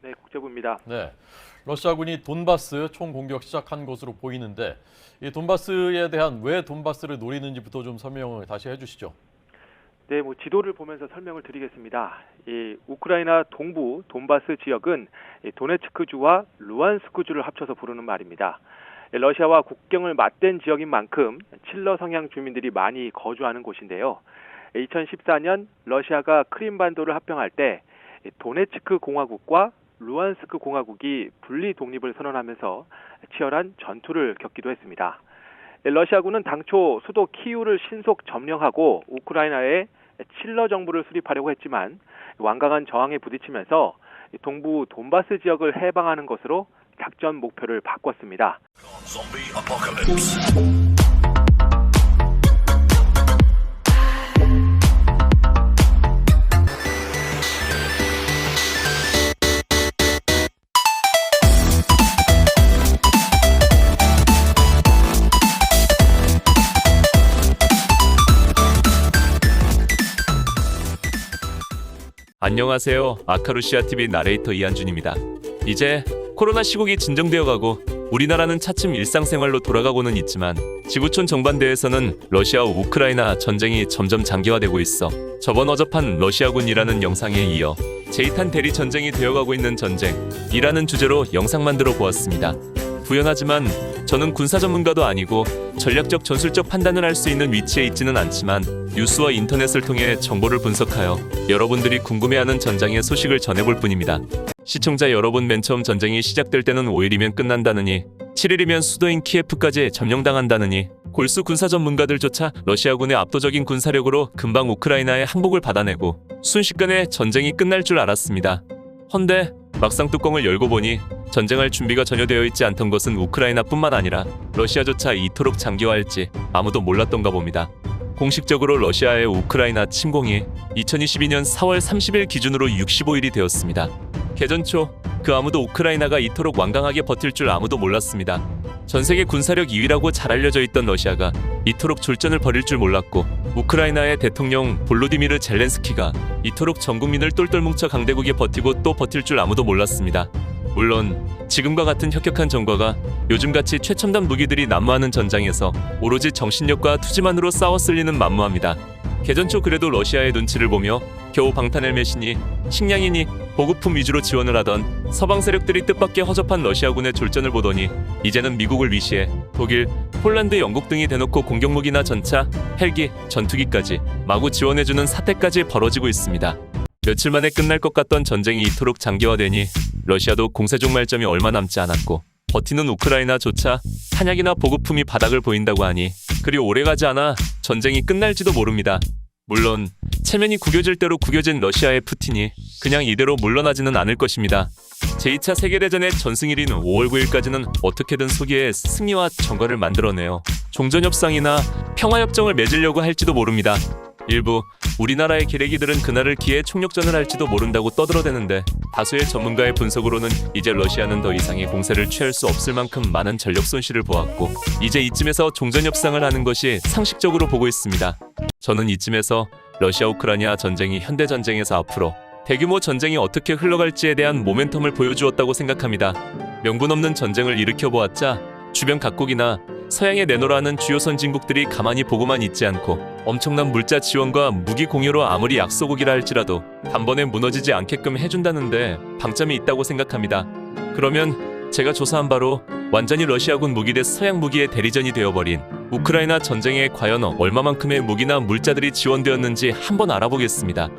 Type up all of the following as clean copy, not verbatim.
네, 국제부입니다. 네, 러시아군이 돈바스 총공격 시작한 것으로 보이는데 이 돈바스에 대한 왜 돈바스를 노리는지부터 좀 설명을 다시 해주시죠. 네, 지도를 보면서 설명을 드리겠습니다. 이 우크라이나 동부 돈바스 지역은 도네츠크주와 루안스크주를 합쳐서 부르는 말입니다. 러시아와 국경을 맞댄 지역인 만큼 칠러 성향 주민들이 많이 거주하는 곳인데요. 2014년 러시아가 크림반도를 합병할 때 도네츠크 공화국과 루안스크 공화국이 분리 독립을 선언하면서 치열한 전투를 겪기도 했습니다. 러시아군은 당초 수도 키이우를 신속 점령하고 우크라이나에 칠러 정부를 수립하려고 했지만 완강한 저항에 부딪히면서 동부 돈바스 지역을 해방하는 것으로 작전 목표를 바꿨습니다. 안녕하세요. 아카루시아TV 나레이터 이한준입니다. 이제 코로나 시국이 진정되어 가고 우리나라는 차츰 일상생활로 돌아가고는 있지만 지구촌 정반대에서는 러시아와 우크라이나 전쟁이 점점 장기화되고 있어 저번 어접한 러시아군이라는 영상에 이어 제2탄 대리 전쟁이 되어가고 있는 전쟁이라는 주제로 영상 만들어 보았습니다. 부연하지만 저는 군사 전문가도 아니고 전략적 전술적 판단을 할 수 있는 위치에 있지는 않지만 뉴스와 인터넷을 통해 정보를 분석하여 여러분들이 궁금해하는 전장의 소식을 전해볼 뿐입니다. 시청자 여러분, 맨 처음 전쟁이 시작될 때는 5일이면 끝난다느니 7일이면 수도인 키예프까지 점령당한다느니 골수 군사 전문가들조차 러시아군의 압도적인 군사력으로 금방 우크라이나의 항복을 받아내고 순식간에 전쟁이 끝날 줄 알았습니다. 헌데 막상 뚜껑을 열고 보니 전쟁할 준비가 전혀 되어 있지 않던 것은 우크라이나뿐만 아니라 러시아조차 이토록 장기화할지 아무도 몰랐던가 봅니다. 공식적으로 러시아의 우크라이나 침공이 2022년 4월 30일 기준으로 65일이 되었습니다. 개전 초 그 아무도 우크라이나가 이토록 완강하게 버틸 줄 아무도 몰랐습니다. 전세계 군사력 2위라고 잘 알려져 있던 러시아가 이토록 졸전을 벌일 줄 몰랐고 우크라이나의 대통령 볼로디미르 젤렌스키가 이토록 전 국민을 똘똘 뭉쳐 강대국에 버티고 또 버틸 줄 아무도 몰랐습니다. 물론 지금과 같은 혁혁한 전과가 요즘같이 최첨단 무기들이 난무하는 전장에서 오로지 정신력과 투지만으로 싸웠을 리는 만무합니다. 개전 초 그래도 러시아의 눈치를 보며 겨우 방탄헬멧이니 식량이니 보급품 위주로 지원을 하던 서방 세력들이 뜻밖의 허접한 러시아군의 졸전을 보더니 이제는 미국을 위시해 독일, 폴란드, 영국 등이 대놓고 공격무기나 전차, 헬기, 전투기까지 마구 지원해주는 사태까지 벌어지고 있습니다. 며칠 만에 끝날 것 같던 전쟁이 이토록 장기화되니 러시아도 공세 종말점이 얼마 남지 않았고 버티는 우크라이나조차 탄약이나 보급품이 바닥을 보인다고 하니 그리 오래가지 않아 전쟁이 끝날지도 모릅니다. 물론 체면이 구겨질 대로 구겨진 러시아의 푸틴이 그냥 이대로 물러나지는 않을 것입니다. 제2차 세계대전의 전승일인 5월 9일까지는 어떻게든 소기의 승리와 전과를 만들어내어 종전협상이나 평화협정을 맺으려고 할지도 모릅니다. 일부 우리나라의 기레기들은 그날을 기해 총력전을 할지도 모른다고 떠들어대는데 다수의 전문가의 분석으로는 이제 러시아는 더 이상의 공세를 취할 수 없을 만큼 많은 전력 손실을 보았고 이제 이쯤에서 종전협상을 하는 것이 상식적으로 보고 있습니다. 저는 이쯤에서 러시아 우크라이나 전쟁이 현대전쟁에서 앞으로 대규모 전쟁이 어떻게 흘러갈지에 대한 모멘텀을 보여주었다고 생각합니다. 명분 없는 전쟁을 일으켜보았자 주변 각국이나 서양에 내놓으라는 주요 선진국들이 가만히 보고만 있지 않고 엄청난 물자 지원과 무기 공유로 아무리 약소국이라 할지라도 단번에 무너지지 않게끔 해준다는데 방점이 있다고 생각합니다. 그러면 제가 조사한 바로 완전히 러시아군 무기 대 서양 무기의 대리전이 되어버린 우크라이나 전쟁에 과연 얼마만큼의 무기나 물자들이 지원되었는지 한번 알아보겠습니다.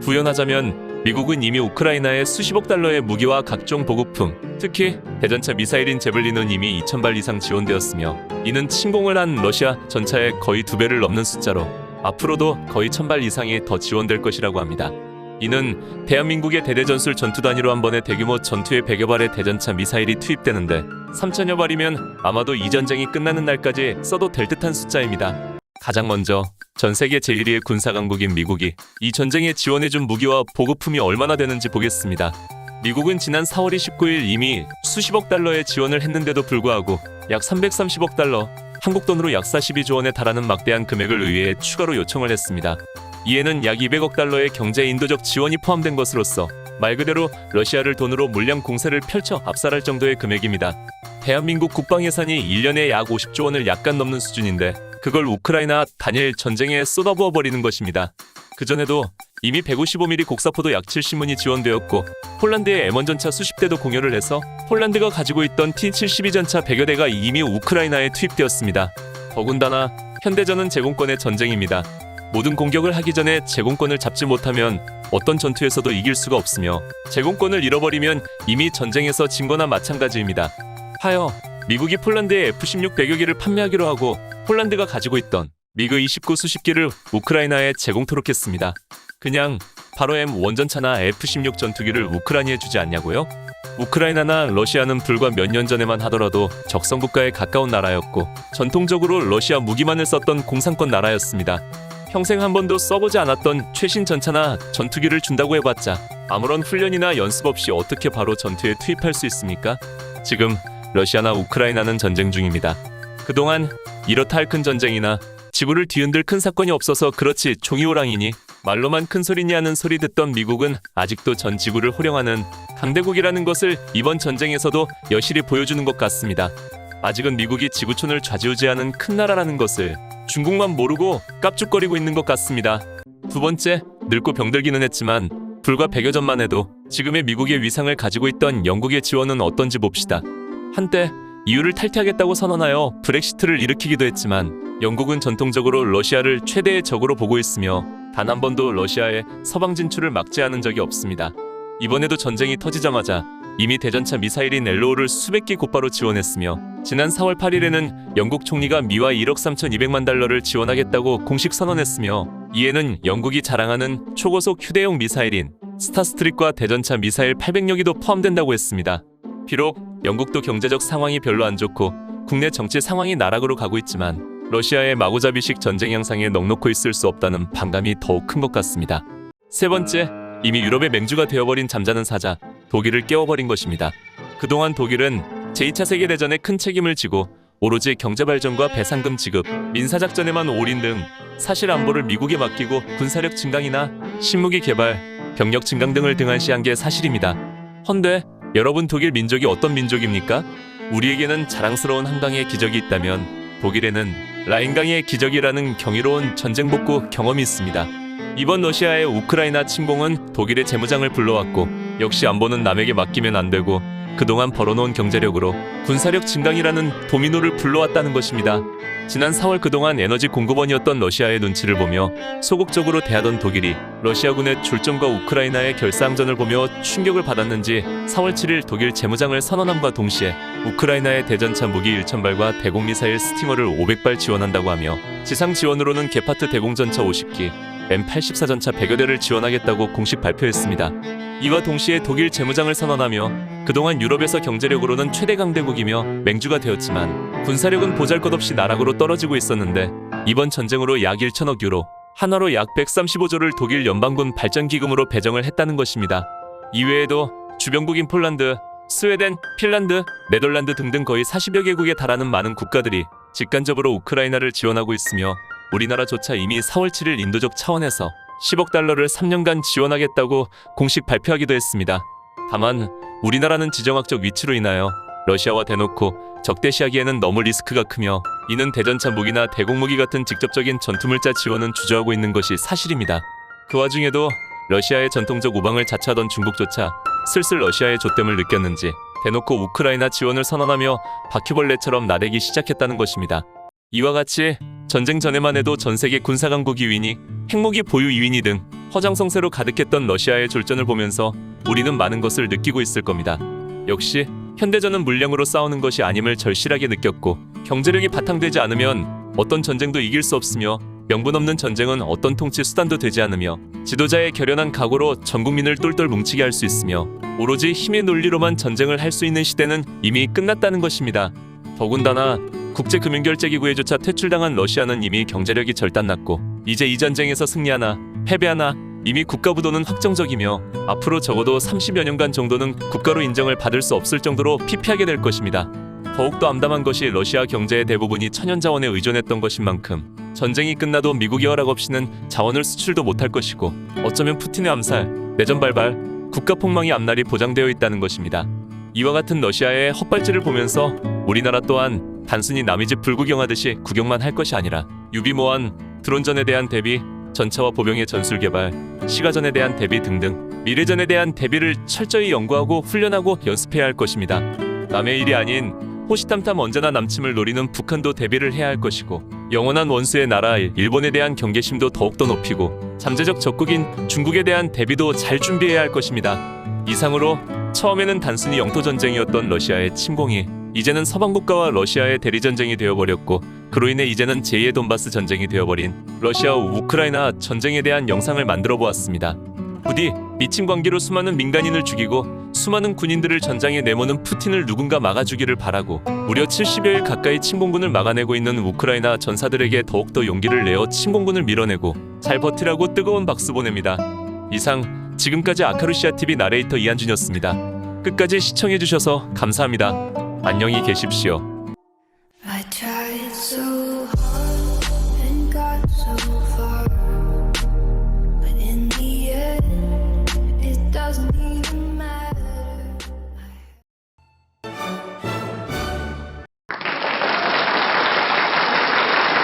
부연하자면 미국은 이미 우크라이나에 수십억 달러의 무기와 각종 보급품, 특히 대전차 미사일인 제블린은 이미 2,000발 이상 지원되었으며 이는 침공을 한 러시아 전차의 거의 2배를 넘는 숫자로 앞으로도 거의 1,000발 이상이 더 지원될 것이라고 합니다. 이는 대한민국의 대대전술 전투 단위로 한 번의 대규모 전투에 100여 발의 대전차 미사일이 투입되는데 3,000여 발이면 아마도 이 전쟁이 끝나는 날까지 써도 될 듯한 숫자입니다. 가장 먼저 전 세계 제1위의 군사강국인 미국이 이 전쟁에 지원해준 무기와 보급품이 얼마나 되는지 보겠습니다. 미국은 지난 4월 29일 이미 수십억 달러의 지원을 했는데도 불구하고 약 330억 달러, 한국 돈으로 약 42조 원에 달하는 막대한 금액을 의회에 추가로 요청을 했습니다. 이에는 약 200억 달러의 경제 인도적 지원이 포함된 것으로서 말 그대로 러시아를 돈으로 물량 공세를 펼쳐 압살할 정도의 금액입니다. 대한민국 국방 예산이 1년에 약 50조 원을 약간 넘는 수준인데 그걸 우크라이나 단일 전쟁에 쏟아부어 버리는 것입니다. 그전에도 이미 155mm 곡사포도 약 70문이 지원되었고 폴란드의 M1 전차 수십 대도 공여를 해서 폴란드가 가지고 있던 T-72 전차 100여 대가 이미 우크라이나에 투입되었습니다. 더군다나 현대전은 제공권의 전쟁입니다. 모든 공격을 하기 전에 제공권을 잡지 못하면 어떤 전투에서도 이길 수가 없으며 제공권을 잃어버리면 이미 전쟁에서 진 거나 마찬가지입니다. 하여 미국이 폴란드에 F-16 100여 기를 판매하기로 하고 폴란드가 가지고 있던 미그 29 수십 기를 우크라이나에 제공토록 했습니다. 그냥 바로 M1 전차나 F-16 전투기를 우크라이나에 주지 않냐고요? 우크라이나나 러시아는 불과 몇 년 전에만 하더라도 적성국가에 가까운 나라였고 전통적으로 러시아 무기만을 썼던 공산권 나라였습니다. 평생 한 번도 써보지 않았던 최신 전차나 전투기를 준다고 해봤자 아무런 훈련이나 연습 없이 어떻게 바로 전투에 투입할 수 있습니까? 지금 러시아나 우크라이나는 전쟁 중입니다. 그동안 이렇다 할 큰 전쟁이나 지구를 뒤흔들 큰 사건이 없어서 그렇지 종이호랑이니 말로만 큰 소리니 하는 소리 듣던 미국은 아직도 전 지구를 호령하는 강대국이라는 것을 이번 전쟁에서도 여실히 보여주는 것 같습니다. 아직은 미국이 지구촌을 좌지우지하는 큰 나라라는 것을 중국만 모르고 깝죽거리고 있는 것 같습니다. 두 번째, 늙고 병들기는 했지만 불과 100여 전만 해도 지금의 미국의 위상을 가지고 있던 영국의 지원은 어떤지 봅시다. 한때 EU를 탈퇴하겠다고 선언하여 브렉시트를 일으키기도 했지만 영국은 전통적으로 러시아를 최대의 적으로 보고 있으며 단 한 번도 러시아의 서방 진출을 막지 않은 적이 없습니다. 이번에도 전쟁이 터지자마자 이미 대전차 미사일인 엘로우를 수백 기 곧바로 지원했으며 지난 4월 8일에는 영국 총리가 미와 1억 3,200만 달러를 지원하겠다고 공식 선언했으며 이에는 영국이 자랑하는 초고속 휴대용 미사일인 스타스트릭과 대전차 미사일 800여 기도 포함된다고 했습니다. 비록 영국도 경제적 상황이 별로 안 좋고 국내 정치 상황이 나락으로 가고 있지만 러시아의 마구잡이식 전쟁 양상에 넋놓고 있을 수 없다는 반감이 더욱 큰 것 같습니다. 세 번째, 이미 유럽의 맹주가 되어버린 잠자는 사자, 독일을 깨워버린 것입니다. 그동안 독일은 제2차 세계대전에 큰 책임을 지고 오로지 경제발전과 배상금 지급, 민사작전에만 올인 등 사실 안보를 미국에 맡기고 군사력 증강이나 신무기 개발, 병력 증강 등을 등한시한 게 사실입니다. 헌데 여러분 독일 민족이 어떤 민족입니까? 우리에게는 자랑스러운 한강의 기적이 있다면 독일에는 라인강의 기적이라는 경이로운 전쟁 복구 경험이 있습니다. 이번 러시아의 우크라이나 침공은 독일의 재무장을 불러왔고 역시 안보는 남에게 맡기면 안 되고 그동안 벌어놓은 경제력으로 군사력 증강이라는 도미노를 불러왔다는 것입니다. 지난 4월 그동안 에너지 공급원이었던 러시아의 눈치를 보며 소극적으로 대하던 독일이 러시아군의 출정과 우크라이나의 결사항전을 보며 충격을 받았는지 4월 7일 독일 재무장을 선언함과 동시에 우크라이나의 대전차 무기 1,000발과 대공미사일 스팅어를 500발 지원한다고 하며 지상 지원으로는 게파트 대공전차 50기, M84 전차 100여 대를 지원하겠다고 공식 발표했습니다. 이와 동시에 독일 재무장을 선언하며 그동안 유럽에서 경제력으로는 최대 강대국이며 맹주가 되었지만 군사력은 보잘것없이 나락으로 떨어지고 있었는데 이번 전쟁으로 약 1천억 유로, 한화로 약 135조를 독일 연방군 발전기금으로 배정을 했다는 것입니다. 이외에도 주변국인 폴란드, 스웨덴, 핀란드, 네덜란드 등등 거의 40여 개국에 달하는 많은 국가들이 직간접으로 우크라이나를 지원하고 있으며 우리나라조차 이미 4월 7일 인도적 차원에서 10억 달러를 3년간 지원하겠다고 공식 발표하기도 했습니다. 다만 우리나라는 지정학적 위치로 인하여 러시아와 대놓고 적대시하기에는 너무 리스크가 크며 이는 대전차 무기나 대공무기 같은 직접적인 전투물자 지원은 주저하고 있는 것이 사실입니다. 그 와중에도 러시아의 전통적 우방을 자처하던 중국조차 슬슬 러시아의 좆됨을 느꼈는지 대놓고 우크라이나 지원을 선언하며 바퀴벌레처럼 나대기 시작했다는 것입니다. 이와 같이 전쟁 전에만 해도 전세계 군사강국 2위니 핵무기 보유 2위니 등 허장성세로 가득했던 러시아의 졸전을 보면서 우리는 많은 것을 느끼고 있을 겁니다. 역시 현대전은 물량으로 싸우는 것이 아님을 절실하게 느꼈고 경제력이 바탕되지 않으면 어떤 전쟁도 이길 수 없으며 명분 없는 전쟁은 어떤 통치 수단도 되지 않으며 지도자의 결연한 각오로 전 국민을 똘똘 뭉치게 할 수 있으며 오로지 힘의 논리로만 전쟁을 할 수 있는 시대는 이미 끝났다는 것입니다. 더군다나 국제금융결제기구에조차 퇴출당한 러시아는 이미 경제력이 절단났고 이제 이 전쟁에서 승리하나 패배하나 이미 국가부도는 확정적이며 앞으로 적어도 30여 년간 정도는 국가로 인정을 받을 수 없을 정도로 피폐하게 될 것입니다. 더욱더 암담한 것이 러시아 경제의 대부분이 천연자원에 의존했던 것인 만큼 전쟁이 끝나도 미국의 허락 없이는 자원을 수출도 못할 것이고 어쩌면 푸틴의 암살, 내전 발발, 국가폭망의 앞날이 보장되어 있다는 것입니다. 이와 같은 러시아의 헛발질을 보면서 우리나라 또한 단순히 남의 집 불구경하듯이 구경만 할 것이 아니라 유비모한 드론전에 대한 대비, 전차와 보병의 전술 개발, 시가전에 대한 대비 등등 미래전에 대한 대비를 철저히 연구하고 훈련하고 연습해야 할 것입니다. 남의 일이 아닌 호시탐탐 언제나 남침을 노리는 북한도 대비를 해야 할 것이고, 영원한 원수의 나라 일본에 대한 경계심도 더욱더 높이고, 잠재적 적국인 중국에 대한 대비도 잘 준비해야 할 것입니다. 이상으로 처음에는 단순히 영토 전쟁이었던 러시아의 침공이 이제는 서방 국가와 러시아의 대리 전쟁이 되어버렸고, 그로 인해 이제는 제2의 돈바스 전쟁이 되어버린 러시아 우크라이나 전쟁에 대한 영상을 만들어 보았습니다. 부디 미친 관계로 수많은 민간인을 죽이고 수많은 군인들을 전장에 내모는 푸틴을 누군가 막아주기를 바라고, 무려 70여일 가까이 침공군을 막아내고 있는 우크라이나 전사들에게 더욱더 용기를 내어 침공군을 밀어내고 잘 버티라고 뜨거운 박수 보냅니다. 이상 지금까지 아카루시아TV 나레이터 이한준이었습니다. 끝까지 시청해주셔서 감사합니다. 안녕히 계십시오. I tried so